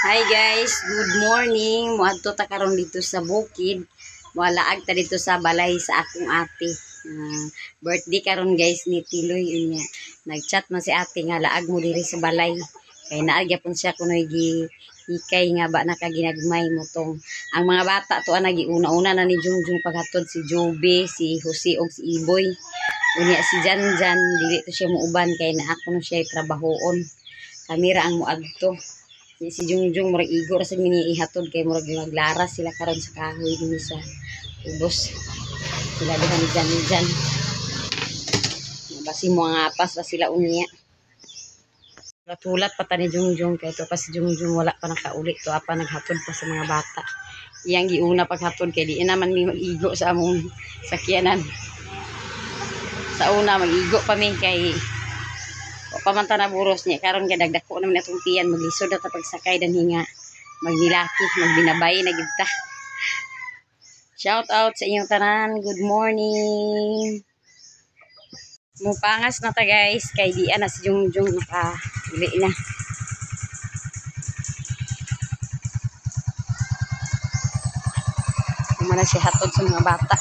Hi guys, good morning. Muadto ta karon dito sa bukid. Mualaag ta dito sa balay sa akong ate. Birthday karon guys ni Tiloy unya. Nagchat man si ate nga laag mo diri sa balay. Kay naag gyapon siya kunoy gi hikay nga ba nakaginagmay mo tong. Ang mga bata to ana giuna-una na ni Jungjung paghatod si Joby, si Jose ug si Iboy. Unya si Janjan dili to siya muuban kay naa ako no siya trabahoon. Kamera ang muadto. Si Jungjung murag igo ra sa mini ihatod kay murag naglaras sila karon sa kahoy dinhi sa ubos. Sila diha ni Jan. Basi mo nga apas ra sila unya. Tulat pa ta ni Jungjung kay to pa si Jungjung wala pa nakaulit to apa naghatod pa sa mga bata. Iyang giuna paghatod kay di naman mi mag-igo sa among sakyanan. Sa una mag-igo pa mi kay pamanta na buros niya karon kay dagdako naman atong tiyan maglisod na ta pagsakay danhi nga magnilaki magbinabay na gid ta. Shout out sa inyong tanan, good morning. Mupangas na ta guys kay di ana si Jungjung naka uli na. Kumana si hatod sa mga bata.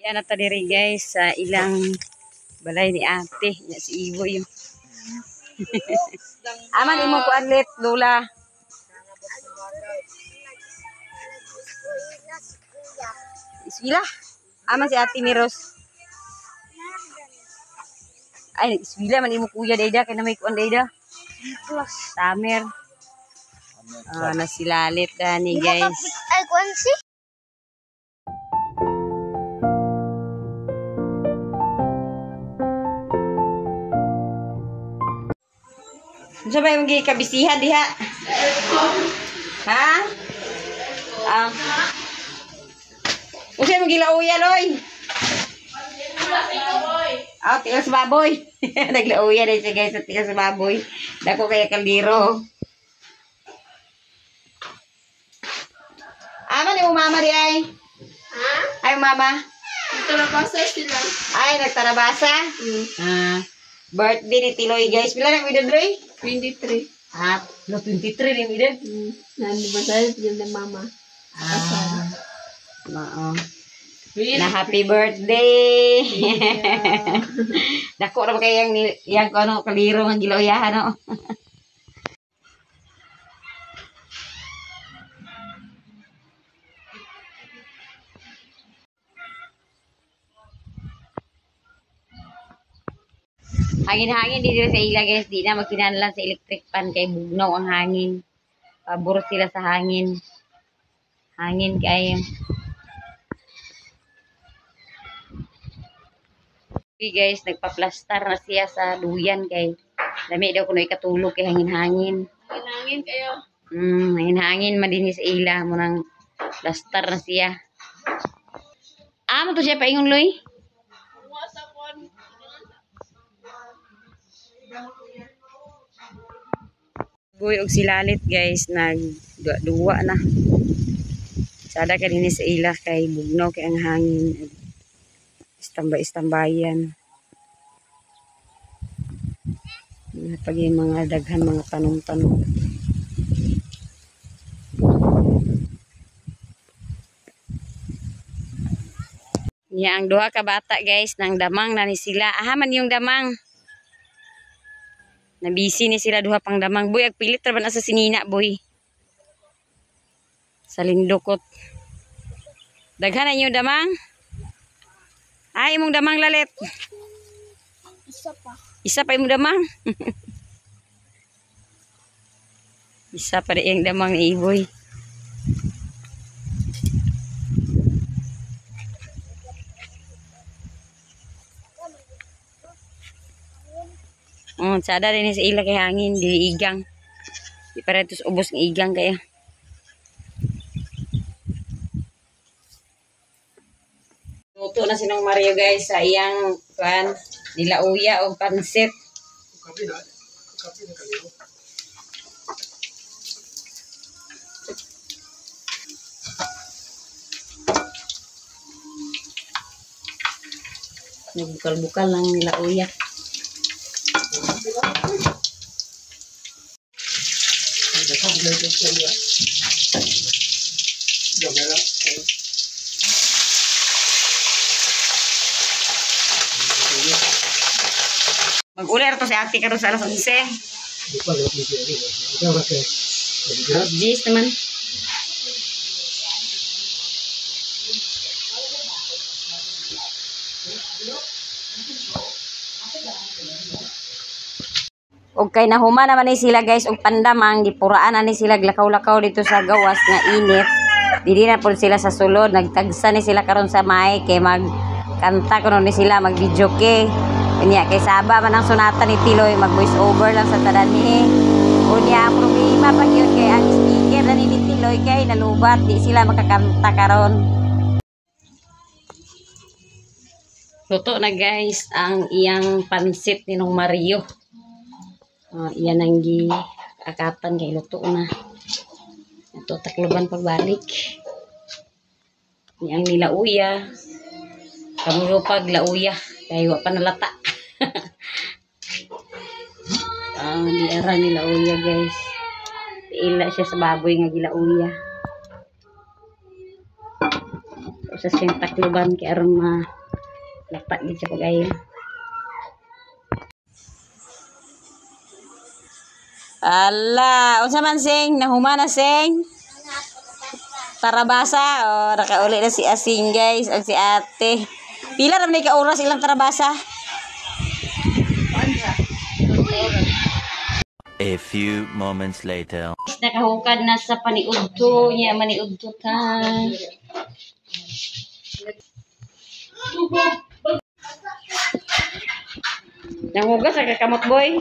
Yan na diri guys sa ilang balay ni ate nya si Iboy. Aman imo ko atlet Lola. Iswila. Aman si ate Miros. Ay iswila man imo kuya Dayda kay na may kuan Dayda. Tamer. Nasilalit gani guys. Ay kuan si Sa may mga kabisihan diha. Ha? Usa mo gilauyan oy. Tigas sa baboy. Naglauyan din siya guys sa tigas sa baboy. Dako kaya kaldiro. Aman yung mama di ay? ha? Ay mama. Tarabasa sila. Ay nagtarabasa. Birthday ni Tiloy guys. Pila na edad Roy? 23. No 23 ni edad. Nandibasal sila ng mama. Na happy birthday. Dako ra ba kay yang ko ano kaliro nga gilauyahan no. Hangin-hangin dito sa ila guys, di na magkinahanglan sa electric fan kay bugnaw ang hangin. Pabor sila sa hangin. Hangin kay okay guys, nagpa-plaster na siya sa duyan kay dami daw kuno ikatulog kay hangin-hangin. Hangin kayo. Hangin-hangin man din sa ila mo nang plaster na siya. Mo to siya paingon Loy? Boy og silalit guys nagduwa na. Sada ka din sa ila kay bugnaw kay ang hangin. Istambay-istambayan. Pag yung mga daghan, mga tanong-tanong. Ya, ang duha ka bata guys, nang damang na ni sila. Ahaman yung damang. Nabisi ni sila duha pang damang. Boy, agpilit ra ba na sa sinina, boy. Sa lindukot. Daghan na yung damang. Ay, imong damang lalit. Isa pa. Isa pa imong damang. Isa pa rin yung damang ni Iboy. Oh, sada rin sa ila kay hangin, di igang. Di para ito ubos ng igang kaya. Luto na sinong Mario guys sa iyang pan nilauya o pansit. Nagbukal-bukal lang nilauya. Mag-uler to si ate karon sa alas 11. Alas 10 naman. Og kay nahuma naman ni sila guys og pandamang gipuraan na ni sila lakaw-lakaw dito sa gawas nga init. Dili na pud sila sa sulod, nagtagsa ni sila karon sa mic kay magkanta kuno ni sila, mag-video kay. Unya kay saba man ang sunata ni Tiloy, mag voice over lang sa tanan ni. Unya ang problema pag yun kay ang speaker na ni Tiloy kay nalubat, di sila makakanta karon. Luto na guys ang iyang pansit ni nung Mario. Iyan ang giakapan kay luto na. Ito takloban pagbalik. Yang nilauya. Kamulo pag lauya. Kaya wa pa nalata. Di ara nilauya guys. Ila siya sa baboy nga gilauya. Sa siyang takloban kay aron malata gid siya pag-ayo. Ala, unsa man sing nahumana sing? Tarabasa. Oh, nakauli na si Asing guys, ang si ate. Pila ra man ka oras ilang tarabasa? A few moments later. Nakahukad na sa paniudto niya, maniudto ta. Nangugas sa kakamot boy.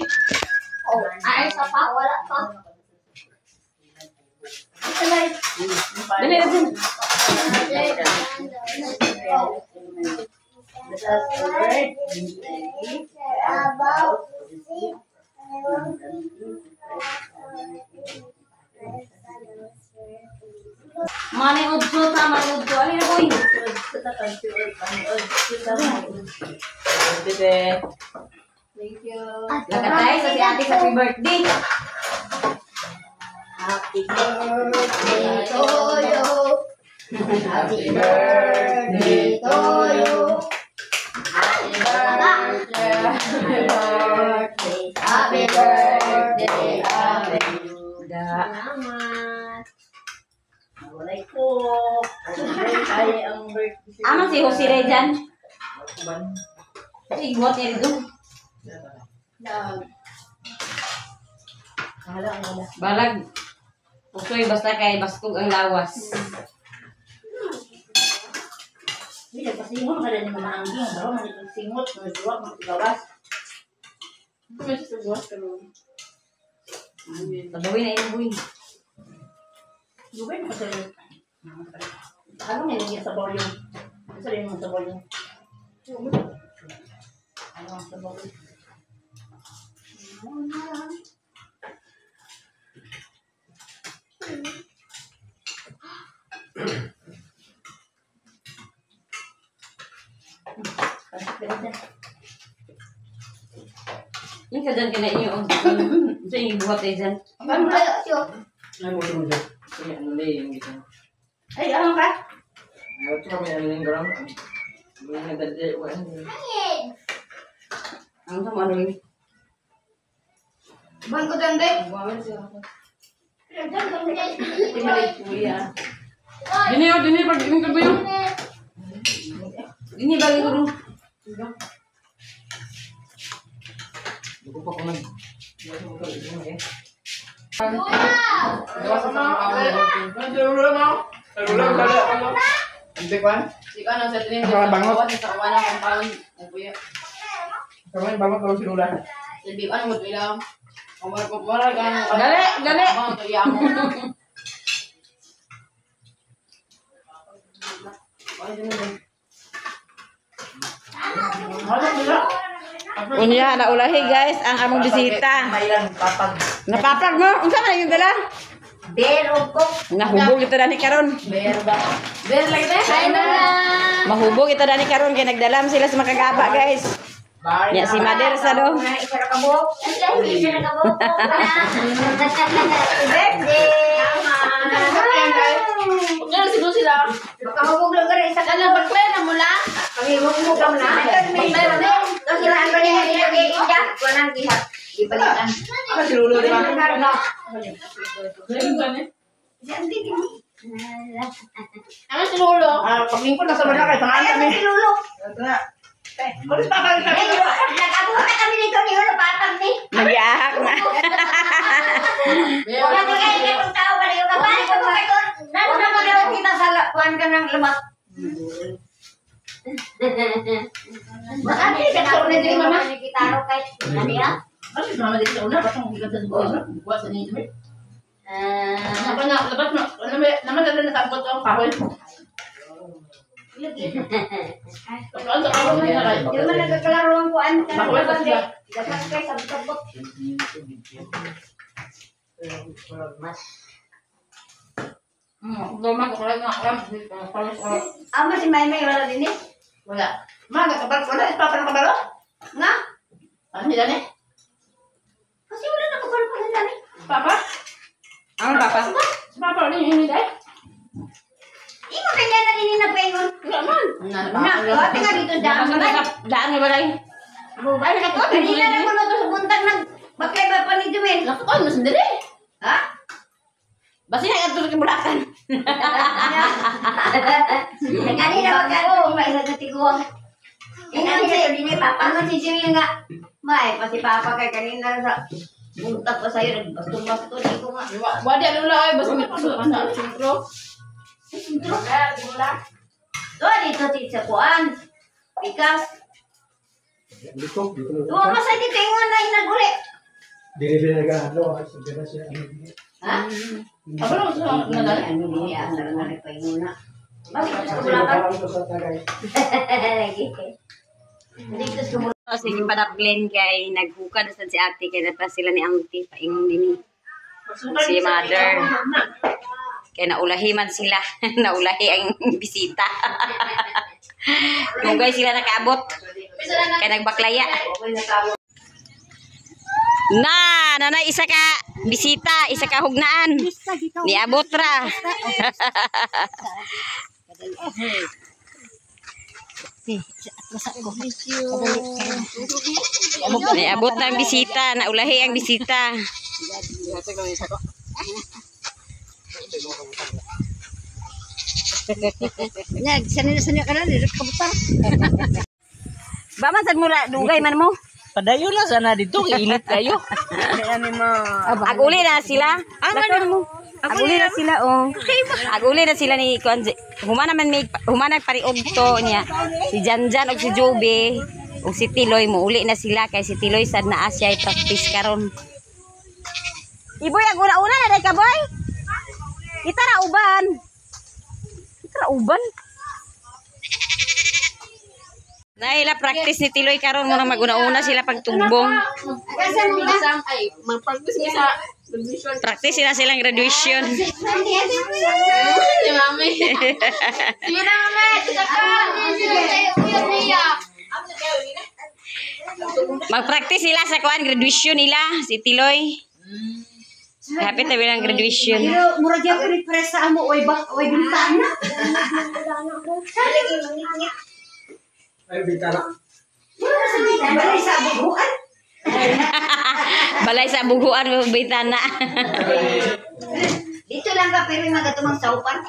Oh, ay, isa pa. Wala pa. Dali na din. Mani udto ta, mani udto. Ano na boy? Thank you. Lakatay sa si ate happy birthday. Happy birthday to you. Happy birthday to you. Happy birthday. Happy birthday. Happy Salamat. Walay ko. Ay, ang birthday. Ama si Jose Rejan. Si buat niya dito. Balag. Usoy basta kay baskog ang lawas. Hindi, pasingon ka rin ni Mama Angging. Baro, manikong singot. Nagduwag, magtigawas. Ito may sasagawas ka rin. Pagawin na yung buhay. Gawin mo kasi rin. Ano nga yung sa volume? Isa rin mo sa volume. Ano ang sa volume? Yung ka dyan kina iyo. Sa yung buhat ay dyan. Paano kayo siyo? Ay, mo mo dyan. Kaya ano na yung gitu. Ay, ano ka? Ito kami ano yung garang. May nagdadya. Ang sama ano yun? Buwan ko dyan, Dek. Buwangan siya. Timalik kuya. Dini yun, dini. Pag-iling ka ba yun? Dini, bagi ko rin. Buko pa ko man. Buko pa ko man. Gawa sa mga Hindi pa? Si ka nang sa tinim Mga bangot. gawa sa kawana ng compound. Ay kuya. Kamay bangot daw si Lula. Silbi ano mo bilang. Kumara ka. Dali, dali. Mga tuya mo. Unya, naulahi guys, ang among bisita. Mailan papag. Napapag mo? Unsa man yung dala? Bero ko. Nahubog ito dani karon. Bero ba? Bero lagi tayo. Ay na lang. Mahubog ito dani karon kay nagdalam sila sa makagaba guys. Ya si Mother sa do. Isa na kabuk. Isa na kabuk. Birthday. Kaya siguro sila. Makahubog lang ka rin. Isa ka na pagplay na mula. Pangihubog ka muna. May meron din. Kasi lahat ba niya nilagay-inda? Walang gihat. Ibalikan. Ano si Lula di ba? Ano si Lolo? Paglingkod nasa Manila kay pangalan kami. Si Lolo. Ito na. Kulis pa kami kami. Nag-abuhat na kami nito ni Lolo. Patag ni. Nagyahak na. Wala na kayo itong tao ba yung kapali ko ba ito? Nano na mo daw kita sa kuhan ka ng lemak. Baka di ka na ulit yung mama. Kitaro kay Nania. Ano yung mama dito una? Ba't ang higat sa buwan? Buwan sa ninyo? Napa na, labas mo. Naman na rin nasabot ang kahoy. Pagkaan sa kahoy na nalay. Di man nagkakalaro ang kuhan ka ng Bakulan lemak. sila. Gatas kay sabot-sabot. Gawin ko lang nga. Ama si Maymay wala din eh. Wala. Ma, nagkabal ko na. Papa ng kabalo? Nga? Ano nila ni? Kasi wala na kapal pa nila ni. Papa? Ang papa. Si Papa ulit yung hindi dahil? Imo kanya na din nagpaingon. Wala man. Na, ate nga dito daan mo ba? Daan mo ba rin? Bubay na ko. Kanina na ko na to sa buntag nag baklay ba pa ni Jumel? Lakon, mas hindi. Ha? Basi na ito sa Bulacan. Kanina wag ka ko may nagatiguang. Ina si dinay papa mo si Jumel nga. May pa si papa kay kanina sa buntag pa sayo nagbasto-basto di ko nga. Wadi ano lang ay. Basta may paso. Ano? Sintro? Sintro? Do dito sa kuan. Pikas. Dito. Duwa masay dito ingon na inaguli. Dili nagahalo sa dira siya. Ha? Aba lang sa nalala. Ano din ya na na pa inguna. Bakit sa Bulacan? sa tagay. Dito sa Bulacan. Sige padaplen kay naghuka na sad si ate kay napa sila ni auntie paingon dinhi. Si Mother. Kaya naulahi man sila. Naulahi ang bisita. Kung guys sila nakaabot. Kaya nagbaklaya. Nanay isa ka bisita, isa ka hugnaan. Niabot ra. Niabot na ang bisita, naulahi ang bisita. Sanay ka na, direct kabutar. Ba man sad mura dugay man mo. Padayo na sana dito. Iinit kayo. Aguli na sila. Mo. Aguli na sila oh. Aguli na sila ni humana man may humana pariog to niya. Si Janjan og si Joby og si Tiloy mo uli na sila kay si Tiloy sad na asya practice karon. Iboy ang una-una na dai ka boy. Kita ra uban. Kita ra uban. Naila practice ni Tiloy karon mo na maguna-una sila pagtugbong. Kasi mo ba? Ay, mag-practice mo sa graduation. Practice na silang graduation. Si Mami. Sige na, Mami. Sige ka. Sige. Kuya niya. Mag-practice sila sa kuan graduation nila si Tiloy. Happy tabi ng graduation. Pero mura diya ko ni presa amo oy bintana. Ay, bitara. Balay sa buguan. Balay sa buguan bitana. Dito lang ka pero magatumang saupan.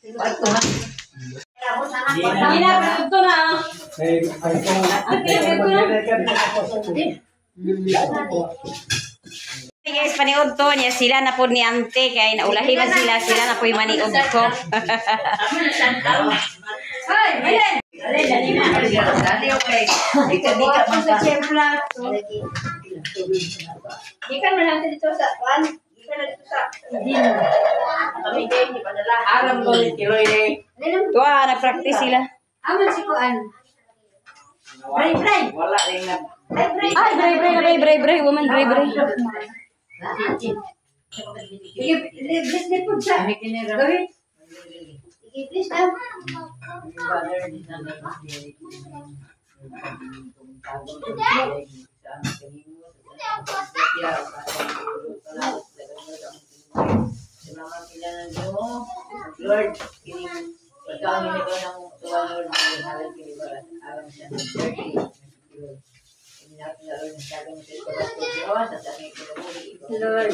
Ito na. Ito na. Guys, paniod to niya sila na po ni ante kay naulahi na sila na po yung maniod ko. Hoy, Belen. Dali na. Dali okay. Dika man sa chefla. Dika man lang dito sa kwan. Dika na dito sa din. Kami din di padala. Aram ko ni Tiloy ni. Tuwa, nag-practice sila. Aman si kuan. Bray. Wala rin na. Ay, bray, woman, bray. Please na po siya. Gawin. Please na. Lord, pagkaon nito ng tuwa Lord, hinalag kini ba alam siya ng 30. Lord,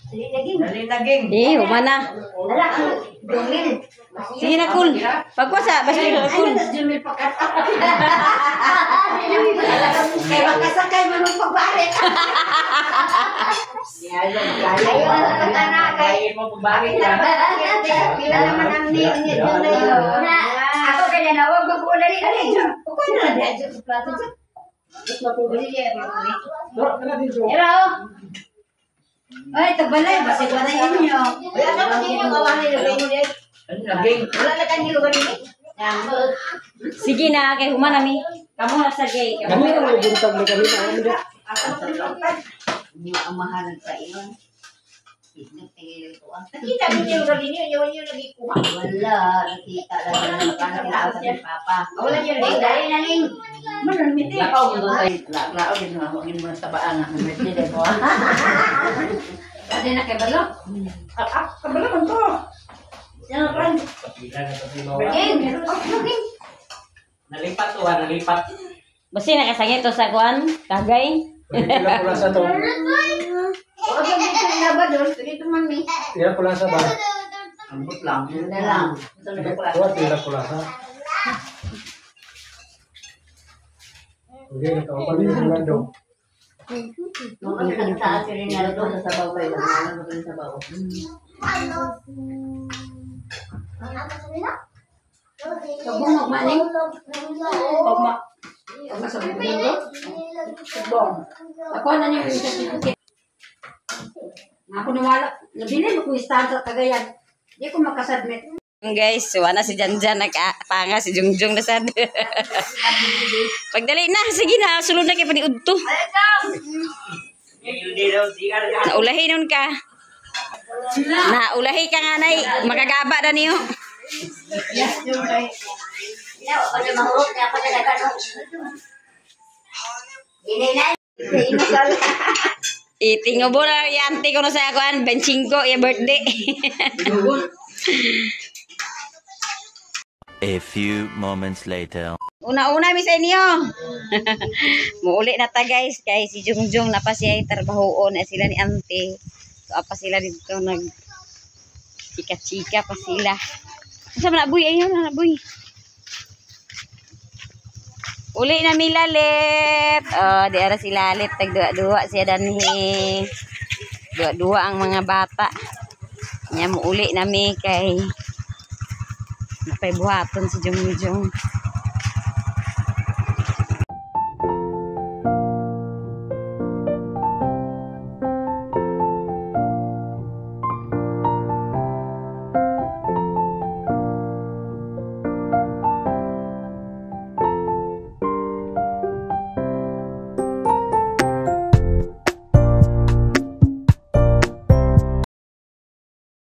Eh, umana. Sige na, cool. Pagkwasa, basta na cool. Kaya makasakay man ng pagbalik. Kaya mo pabalik ka. Pila naman ang niyong na yun. Ako kaya nawag mag-uula rin. Ako na lang dyan sa plato dyan. Pero, ay, tabalay. Basta ko na yun nyo. Wala na kasi yung kawanay na kayo ulit. Wala na kanyo lugar nyo. Sige na, kay humana mi. Kamu na sa gay. Kami na may buntag na kami na ano dyan. Hindi mo ang mahalan sa iyon. Nagtingin ito. Nakita mo yung lugar ninyo, yung nagikuha. Wala. Nakita lang na nakakilasa ni Papa. Wala yun. Dahil na ning. Lakaw mo doon tayo. Lakaw din mo. Huwag mo sa baan. Mercedes mo. Pwede na kay Balo? Kabala man to. Yan ang friend. Game. Game. Nalipat to ha, nalipat. Basta nakasangit to sa kuan, kagay. Pila pula sa to. Huwag yung dito nilaba doon. Dito mami. Pila pula sa ba? Ambot lang. Na lang. Tuwa pila pula sa. Okay, nakaupan yung bulan daw. Nung kami nagtaas yung rinalo doon sa sabaw kayo. Ano mo sa sabaw? Kabungog maning. Pagma. Ang sabi ko nito. Bong. Ako na niyo yung certificate. Ako nawala. Nabili mo kung stand sa Cagayan. Hindi ko makasubmit. Guys, wala si Janjan nagpanga si Jungjung na sad. Pagdali na, sige na, sulod na kay paniud to. Naulahi nun ka. Naulahi ka nga nay, makagaba na niyo. Yes, yung kay. Ako na mahurot niya ako na nagano. Hindi na. Inasal. Itingobo na yung auntie ko na sa akuan, benching ko, yung birthday. A few moments later. Una-una mi sa inyo. Muuli na ta guys, kay si Jungjung na pa siya trabahoon na sila ni auntie. So apa sila dito nag chika-chika pa sila. Sa na boy ayun na boy. Uli na mi lalit. Oh, di ara si lalit tag duwa siya danhi. Dua ang mga bata. Nya mo uli na mi kay napay buhaton si Jungjung.